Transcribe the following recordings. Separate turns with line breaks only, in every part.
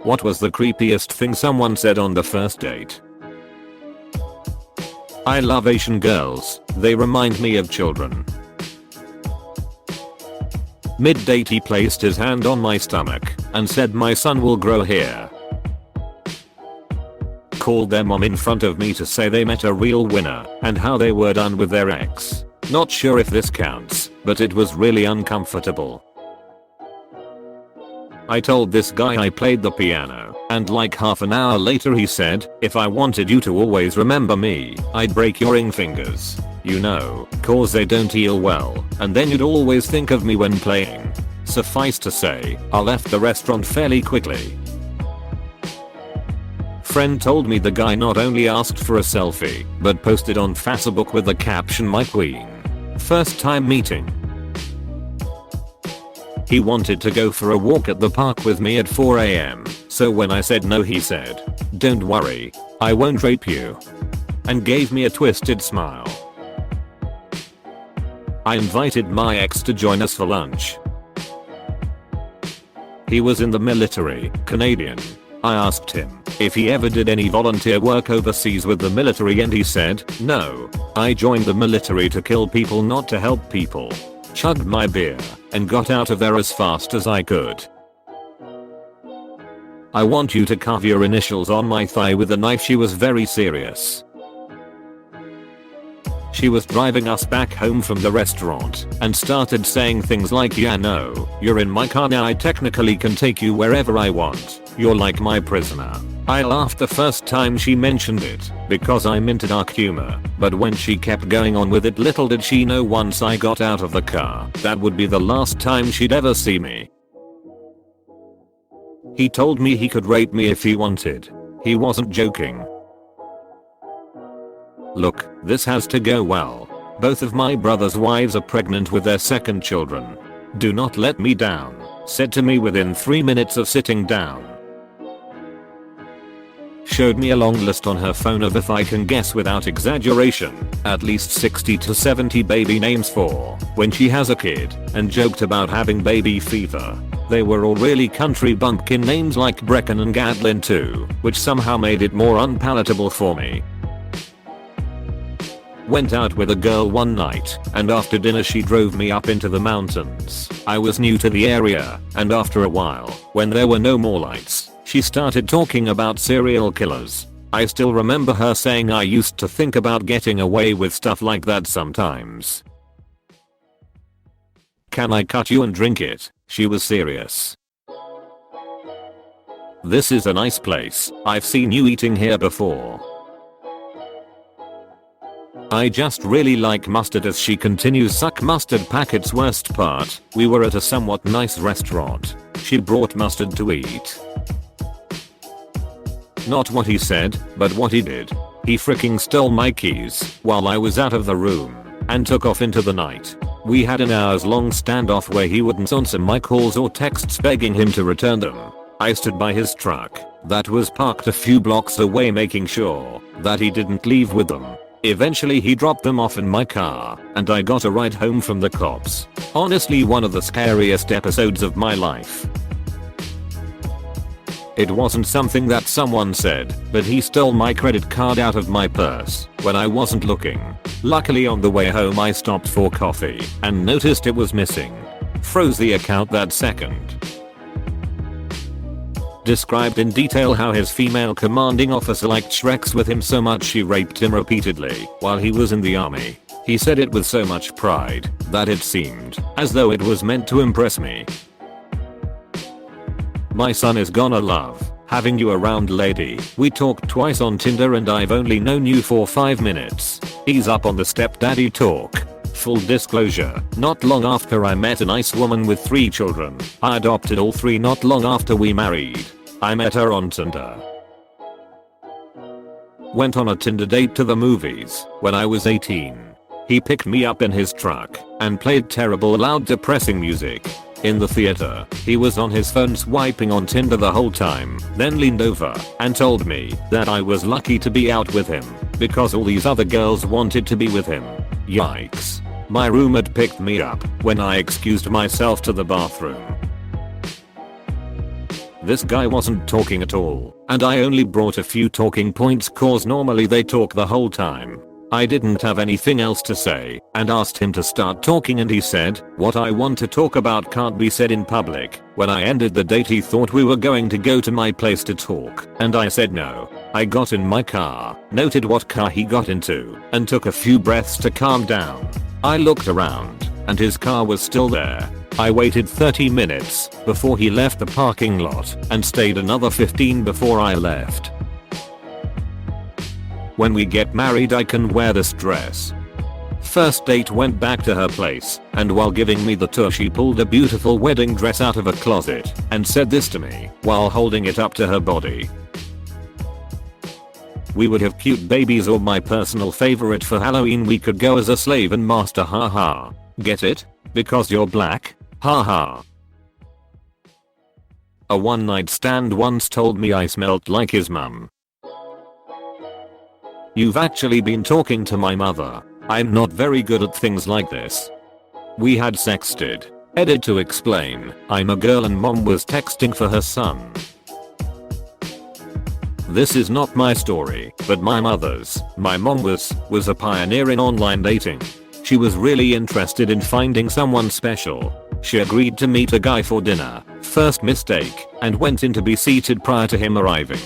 What was the creepiest thing someone said on the first date? I love Asian girls, they remind me of children. Mid-date he placed his hand on my stomach and said my son will grow here. Called their mom in front of me to say they met a real winner and how they were done with their ex. Not sure if this counts, but it was really uncomfortable. I told this guy I played the piano, and like half an hour later he said, if I wanted you to always remember me, I'd break your ring fingers. You know, cause they don't heal well, and then you'd always think of me when playing. Suffice to say, I left the restaurant fairly quickly. Friend told me the guy not only asked for a selfie, but posted on Facebook with the caption "My queen. First time meeting." He wanted to go for a walk at the park with me at 4 AM, so when I said no he said, "Don't worry, I won't rape you," and gave me a twisted smile. I invited my ex to join us for lunch. He was in the military, Canadian. I asked him if he ever did any volunteer work overseas with the military and he said, "No, I joined the military to kill people, not to help people." Chugged my beer and got out of there as fast as I could. "I want you to carve your initials on my thigh with a knife." She was very serious. She was driving us back home from the restaurant and started saying things like, "Yeah, no, you're in my car now, I technically can take you wherever I want. You're like my prisoner." I laughed the first time she mentioned it because I'm into dark humor, but when she kept going on with it, little did she know once I got out of the car, that would be the last time she'd ever see me. He told me he could rape me if he wanted. He wasn't joking. Look, this has to go well. Both of my brother's wives are pregnant with their second children. Do not let me down, said to me within 3 minutes of sitting down. Showed me a long list on her phone of, if I can guess without exaggeration, at least 60 to 70 baby names for when she has a kid, and joked about having baby fever. They were all really country bumpkin names like Brecken and Gatlin too, which somehow made it more unpalatable for me. Went out with a girl one night, and after dinner she drove me up into the mountains. I was new to the area, and after a while, when there were no more lights, she started talking about serial killers. I still remember her saying, "I used to think about getting away with stuff like that sometimes. Can I cut you and drink it?" She was serious. "This is a nice place. I've seen you eating here before. I just really like mustard." As she continues, "Suck mustard packets." Worst part, we were at a somewhat nice restaurant. She brought mustard to eat. Not what he said, but what he did. He freaking stole my keys while I was out of the room and took off into the night. We had an hours long standoff where he wouldn't answer my calls or texts begging him to return them. I stood by his truck that was parked a few blocks away, making sure that he didn't leave with them. Eventually he dropped them off in my car, and I got a ride home from the cops. Honestly, one of the scariest episodes of my life. It wasn't something that someone said, but he stole my credit card out of my purse when I wasn't looking. Luckily on the way home I stopped for coffee and noticed it was missing. Froze the account that second. Described in detail how his female commanding officer liked Shreks with him so much she raped him repeatedly while he was in the army. He said it with so much pride that it seemed as though it was meant to impress me. "My son is gonna love having you around, lady. We talked twice on Tinder and I've only known you for 5 minutes. Ease up on the stepdaddy talk." Full disclosure, not long after I met a nice woman with 3 children. I adopted all 3 not long after we married. I met her on Tinder. Went on a Tinder date to the movies when I was 18. He picked me up in his truck and played terrible loud depressing music. In the theater, he was on his phone swiping on Tinder the whole time, then leaned over and told me that I was lucky to be out with him because all these other girls wanted to be with him. Yikes. My roommate picked me up when I excused myself to the bathroom. This guy wasn't talking at all, and I only brought a few talking points cause normally they talk the whole time. I didn't have anything else to say and asked him to start talking, and he said, "What I want to talk about can't be said in public." When I ended the date he thought we were going to go to my place to talk, and I said no. I got in my car, noted what car he got into, and took a few breaths to calm down. I looked around, and his car was still there. I waited 30 minutes before he left the parking lot and stayed another 15 before I left. When we get married I can wear this dress. First date went back to her place, and while giving me the tour she pulled a beautiful wedding dress out of a closet and said this to me while holding it up to her body. "We would have cute babies, or my personal favorite for Halloween we could go as a slave and master, haha. Get it? Because you're black? Haha." A one night stand once told me I smelled like his mum. "You've actually been talking to my mother. I'm not very good at things like this." We had sexted. Edit to explain, I'm a girl and mom was texting for her son. This is not my story, but my mother's. My mom was a pioneer in online dating. She was really interested in finding someone special. She agreed to meet a guy for dinner, first mistake, and went in to be seated prior to him arriving.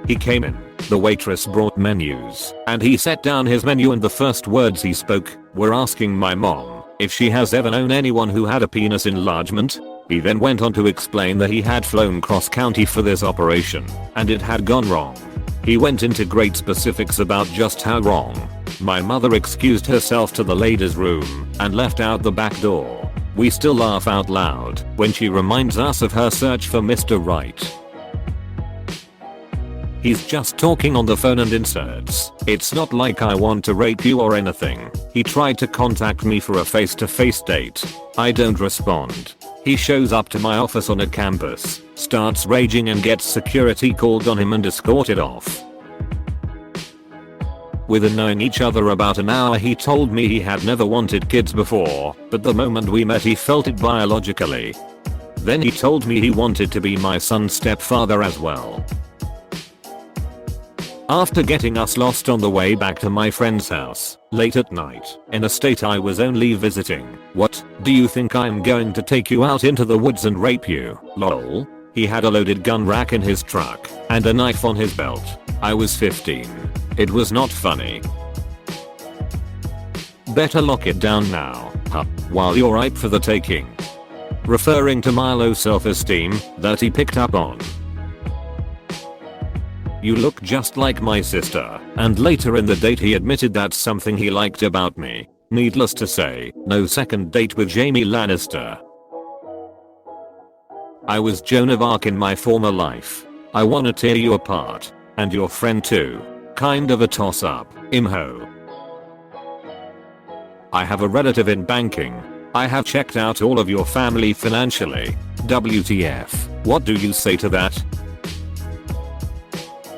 He came in, the waitress brought menus, and he set down his menu, and the first words he spoke were asking my mom if she has ever known anyone who had a penis enlargement. He then went on to explain that he had flown cross county for this operation, and it had gone wrong. He went into great specifics about just how wrong. My mother excused herself to the ladies' room and left out the back door. We still laugh out loud when she reminds us of her search for Mr. Right. He's just talking on the phone and inserts, "It's not like I want to rape you or anything." He tried to contact me for a face-to-face date. I don't respond. He shows up to my office on a campus, starts raging and gets security called on him and escorted off. Within knowing each other about an hour he told me he had never wanted kids before, but the moment we met he felt it biologically. Then he told me he wanted to be my son's stepfather as well. After getting us lost on the way back to my friend's house, late at night, in a state I was only visiting, "What, do you think I'm going to take you out into the woods and rape you, lol?" He had a loaded gun rack in his truck, and a knife on his belt. I was 15. It was not funny. "Better lock it down now, huh, while you're ripe for the taking." Referring to my low self-esteem that he picked up on. "You look just like my sister," and later in the date he admitted that's something he liked about me. Needless to say, no second date with Jamie Lannister. "I was Joan of Arc in my former life. I wanna tear you apart. And your friend too. Kind of a toss up, imho. I have a relative in banking. I have checked out all of your family financially. WTF, what do you say to that?"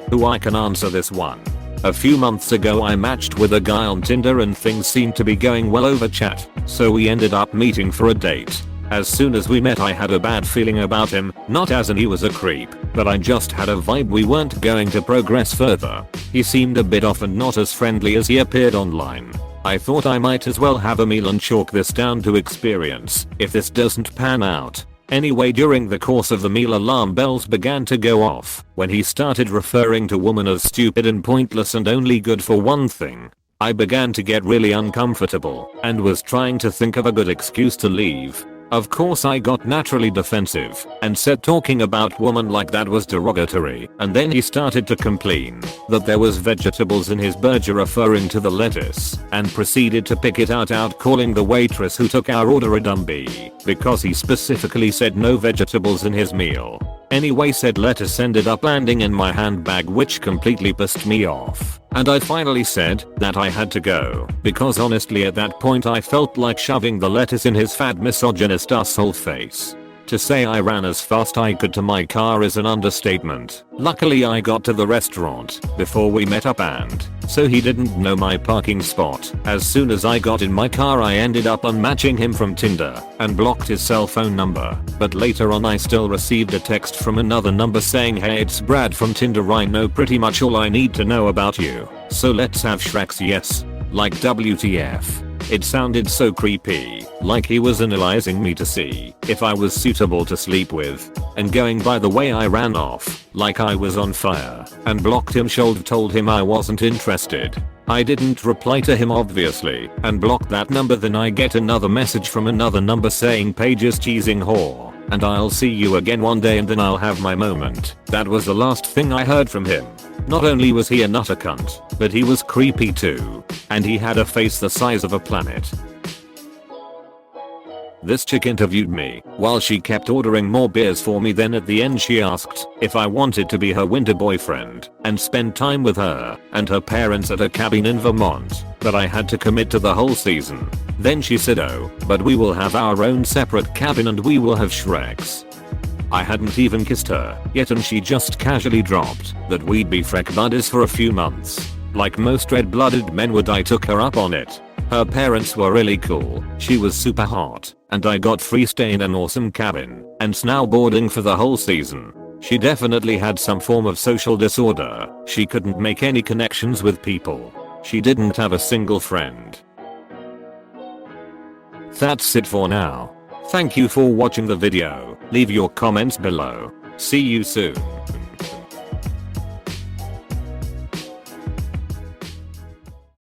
Who I can answer this one. A few months ago I matched with a guy on Tinder and things seemed to be going well over chat, so we ended up meeting for a date. As soon as we met I had a bad feeling about him, not as in he was a creep, but I just had a vibe we weren't going to progress further. He seemed a bit off and not as friendly as he appeared online. I thought I might as well have a meal and chalk this down to experience if this doesn't pan out. Anyway, during the course of the meal alarm bells began to go off when he started referring to women as stupid and pointless and only good for one thing. I began to get really uncomfortable and was trying to think of a good excuse to leave. Of course I got naturally defensive and said talking about women like that was derogatory, and then he started to complain that there was vegetables in his burger referring to the lettuce, and proceeded to pick it out calling the waitress who took our order a dumbie because he specifically said no vegetables in his meal. Anyway, said lettuce ended up landing in my handbag, which completely pissed me off, and I finally said that I had to go because honestly at that point I felt like shoving the lettuce in his fat misogynist asshole face. To say I ran as fast I could to my car is an understatement. Luckily I got to the restaurant before we met up and so he didn't know my parking spot. As soon as I got in my car I ended up unmatching him from Tinder and blocked his cell phone number. But later on I still received a text from another number saying, "Hey, it's Brad from Tinder. I know pretty much all I need to know about you. So let's have Shreks, yes." Like WTF. It sounded so creepy, like he was analyzing me to see if I was suitable to sleep with. And going by the way I ran off, like I was on fire, and blocked him. Told him I wasn't interested. I didn't reply to him obviously, and blocked that number. Then I get another message from another number saying, "Paige is cheesing whore, and I'll see you again one day and then I'll have my moment." That was the last thing I heard from him. Not only was he a nutter cunt, but he was creepy too. And he had a face the size of a planet. This chick interviewed me while she kept ordering more beers for me. Then at the end she asked if I wanted to be her winter boyfriend and spend time with her and her parents at a cabin in Vermont, but I had to commit to the whole season. Then she said, "Oh, but we will have our own separate cabin and we will have Shreks." I hadn't even kissed her yet and she just casually dropped that we'd be Shrek buddies for a few months. Like most red-blooded men would, I took her up on it. Her parents were really cool, she was super hot, and I got free stay in an awesome cabin and snowboarding for the whole season. She definitely had some form of social disorder. She couldn't make any connections with people. She didn't have a single friend. That's it for now. Thank you for watching the video. Leave your comments below. See you soon.